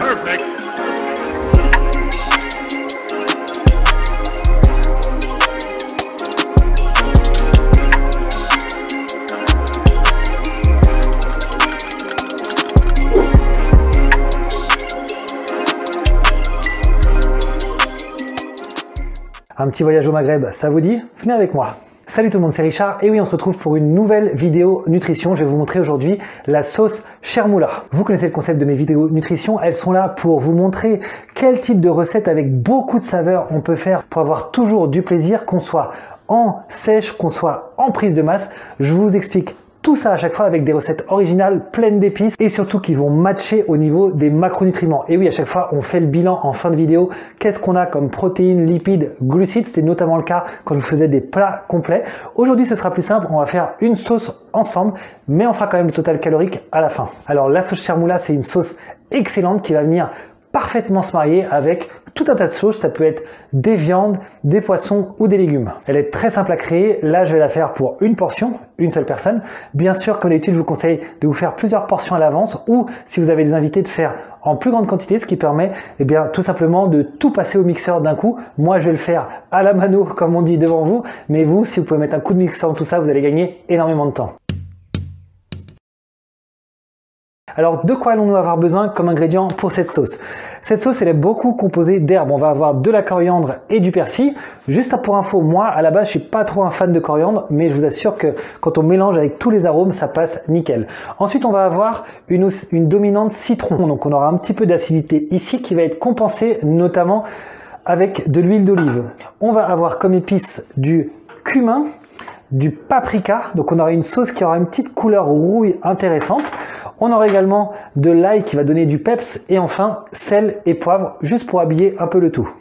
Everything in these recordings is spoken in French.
Perfect. Un petit voyage au Maghreb, ça vous dit? Venez avec moi. Salut tout le monde, c'est Richard et oui, on se retrouve pour une nouvelle vidéo nutrition. Je vais vous montrer aujourd'hui la sauce chermoula. Vous connaissez le concept de mes vidéos nutrition, elles sont là pour vous montrer quel type de recette avec beaucoup de saveurs on peut faire pour avoir toujours du plaisir, qu'on soit en sèche, qu'on soit en prise de masse. Je vous explique tout ça à chaque fois avec des recettes originales, pleines d'épices et surtout qui vont matcher au niveau des macronutriments. Et oui, à chaque fois, on fait le bilan en fin de vidéo. Qu'est-ce qu'on a comme protéines, lipides, glucides? C'était notamment le cas quand je vous faisais des plats complets. Aujourd'hui, ce sera plus simple. On va faire une sauce ensemble, mais on fera quand même le total calorique à la fin. Alors, la sauce chermoula, c'est une sauce excellente qui va venir parfaitement se marier avec tout un tas de sauces. Ça peut être des viandes, des poissons ou des légumes. Elle est très simple à créer. Là, je vais la faire pour une portion, une seule personne. Bien sûr, comme d'habitude, je vous conseille de vous faire plusieurs portions à l'avance ou si vous avez des invités de faire en plus grande quantité, ce qui permet tout simplement de tout passer au mixeur d'un coup. Moi, je vais le faire à la mano, comme on dit devant vous. Mais vous, si vous pouvez mettre un coup de mixeur dans tout ça, vous allez gagner énormément de temps. Alors, de quoi allons-nous avoir besoin comme ingrédient pour cette sauce? Cette sauce, elle est beaucoup composée d'herbes. On va avoir de la coriandre et du persil. Juste pour info, moi, à la base, je suis pas trop un fan de coriandre, mais je vous assure que quand on mélange avec tous les arômes, ça passe nickel. Ensuite, on va avoir une dominante citron. Donc, on aura un petit peu d'acidité ici qui va être compensée notamment avec de l'huile d'olive. On va avoir comme épice du cumin, du paprika, donc on aura une sauce qui aura une petite couleur rouille intéressante. On aura également de l'ail qui va donner du peps et enfin sel et poivre juste pour habiller un peu le tout.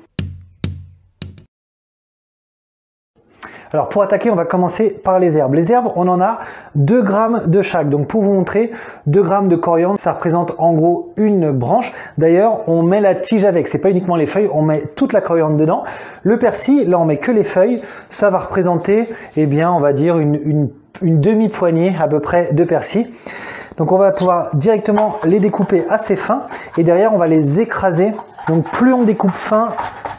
Alors pour attaquer, on va commencer par les herbes. Les herbes, on en a 2 grammes de chaque. Donc pour vous montrer, 2 grammes de coriandre, ça représente en gros une branche. D'ailleurs, on met la tige avec, c'est pas uniquement les feuilles, on met toute la coriandre dedans. Le persil, là on met que les feuilles, ça va représenter, on va dire une demi-poignée à peu près de persil. Donc on va pouvoir directement les découper assez fins et derrière on va les écraser. Donc plus on découpe fin,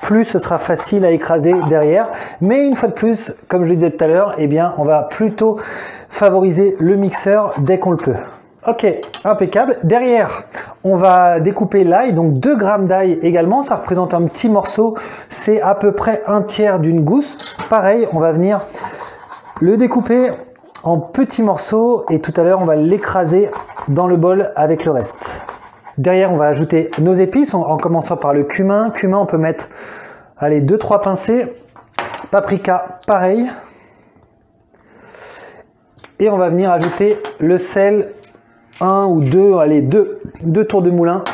plus ce sera facile à écraser derrière. Mais une fois de plus, comme je le disais tout à l'heure, on va plutôt favoriser le mixeur dès qu'on le peut. Ok, impeccable. Derrière, on va découper l'ail, donc 2 grammes d'ail également. Ça représente un petit morceau, c'est à peu près un tiers d'une gousse. Pareil, on va venir le découper en petits morceaux et tout à l'heure, on va l'écraser dans le bol avec le reste. Derrière, on va ajouter nos épices en commençant par le cumin. Cumin, on peut mettre, allez, 2-3 pincées. Paprika, pareil. Et on va venir ajouter le sel, 1 ou 2, allez, 2 tours de moulin.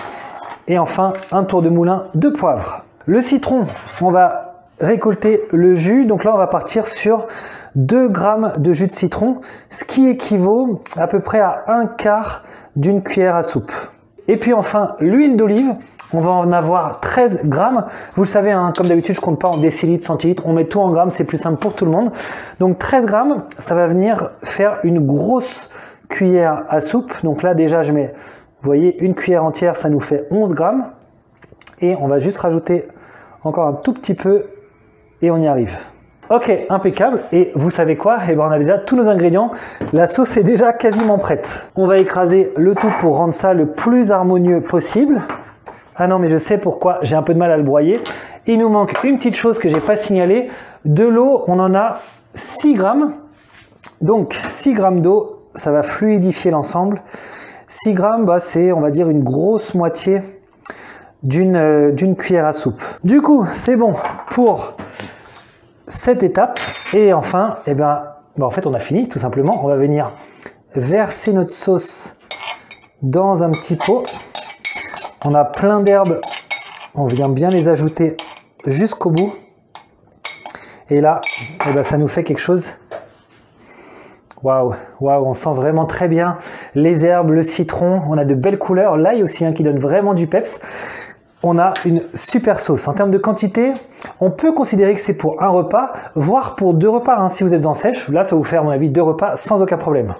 Et enfin, 1 tour de moulin de poivre. Le citron, on va récolter le jus. Donc là, on va partir sur 2 grammes de jus de citron, ce qui équivaut à peu près à 1/4 d'une cuillère à soupe. Et puis enfin, l'huile d'olive, on va en avoir 13 grammes. Vous le savez, hein, comme d'habitude, je compte pas en décilitres, centilitres, on met tout en grammes, c'est plus simple pour tout le monde. Donc 13 grammes, ça va venir faire une grosse cuillère à soupe. Donc là déjà, je mets, vous voyez, une cuillère entière, ça nous fait 11 grammes. Et on va juste rajouter encore un tout petit peu et on y arrive. Ok, impeccable. Et vous savez quoi? On a déjà tous nos ingrédients. La sauce est déjà quasiment prête. On va écraser le tout pour rendre ça le plus harmonieux possible. Ah non, mais je sais pourquoi j'ai un peu de mal à le broyer. Il nous manque une petite chose que j'ai pas signalée. De l'eau, on en a 6 grammes. Donc 6 grammes d'eau, ça va fluidifier l'ensemble. 6 grammes, c'est, on va dire, une grosse moitié d'une cuillère à soupe. Du coup, c'est bon pour cette étape. Et enfin, en fait, on a fini tout simplement. On va venir verser notre sauce dans un petit pot. On a plein d'herbes. On vient bien les ajouter jusqu'au bout. Et là, ça nous fait quelque chose. Waouh, waouh, on sent vraiment très bien les herbes, le citron. On a de belles couleurs. L'ail aussi, qui donne vraiment du peps. On a une super sauce. En termes de quantité, on peut considérer que c'est pour un repas, voire pour 2 repas. Si vous êtes en sèche, là, ça va vous faire, à mon avis, 2 repas sans aucun problème.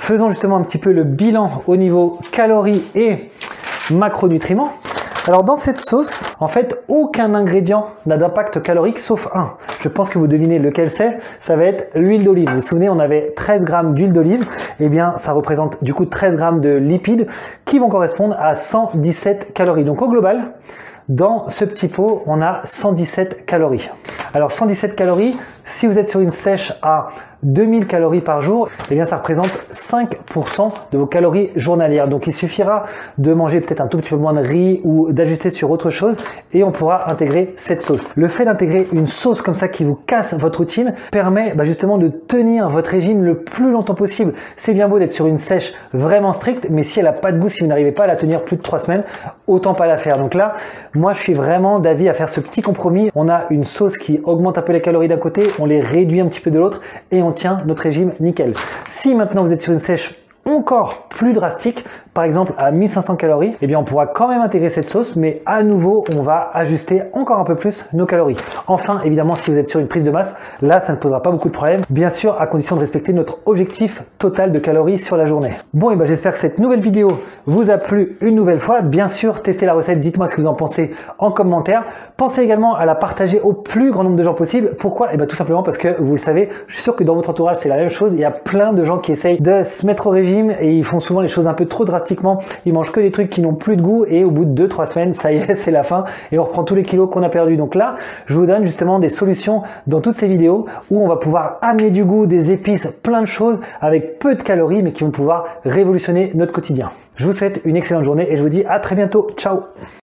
faisons justement un petit peu le bilan au niveau calories et macronutriments. Alors dans cette sauce, en fait, aucun ingrédient n'a d'impact calorique sauf un. Je pense que vous devinez lequel c'est. Ça va être l'huile d'olive. Vous vous souvenez, on avait 13 grammes d'huile d'olive. Eh bien, ça représente du coup 13 grammes de lipides qui vont correspondre à 117 calories. Donc au global, dans ce petit pot, on a 117 calories. Alors 117 calories, si vous êtes sur une sèche à 2000 calories par jour, eh bien ça représente 5% de vos calories journalières. Donc il suffira de manger peut-être un tout petit peu moins de riz ou d'ajuster sur autre chose et on pourra intégrer cette sauce. Le fait d'intégrer une sauce comme ça qui vous casse votre routine permet justement de tenir votre régime le plus longtemps possible. C'est bien beau d'être sur une sèche vraiment stricte, mais si elle n'a pas de goût, si vous n'arrivez pas à la tenir plus de 3 semaines, autant pas la faire. Donc là, moi je suis vraiment d'avis à faire ce petit compromis. On a une sauce qui augmente un peu les calories d'un côté, on les réduit un petit peu de l'autre et on tient notre régime nickel. Si maintenant vous êtes sur une sèche encore plus drastique, par exemple à 1500 calories, eh bien on pourra quand même intégrer cette sauce, mais à nouveau on va ajuster encore un peu plus nos calories. Enfin, évidemment, si vous êtes sur une prise de masse, là ça ne posera pas beaucoup de problèmes, bien sûr à condition de respecter notre objectif total de calories sur la journée. Bon, et ben j'espère que cette nouvelle vidéo vous a plu une nouvelle fois. Bien sûr, testez la recette, dites-moi ce que vous en pensez en commentaire. Pensez également à la partager au plus grand nombre de gens possible. Pourquoi? Et bien tout simplement parce que vous le savez, je suis sûr que dans votre entourage c'est la même chose. Il y a plein de gens qui essayent de se mettre au régime et ils font souvent les choses un peu trop drastiquement. Ils mangent que des trucs qui n'ont plus de goût et au bout de 2-3 semaines, ça y est, c'est la fin et on reprend tous les kilos qu'on a perdus. Donc là, je vous donne justement des solutions dans toutes ces vidéos où on va pouvoir amener du goût, des épices, plein de choses avec peu de calories mais qui vont pouvoir révolutionner notre quotidien. Je vous souhaite une excellente journée et je vous dis à très bientôt. Ciao!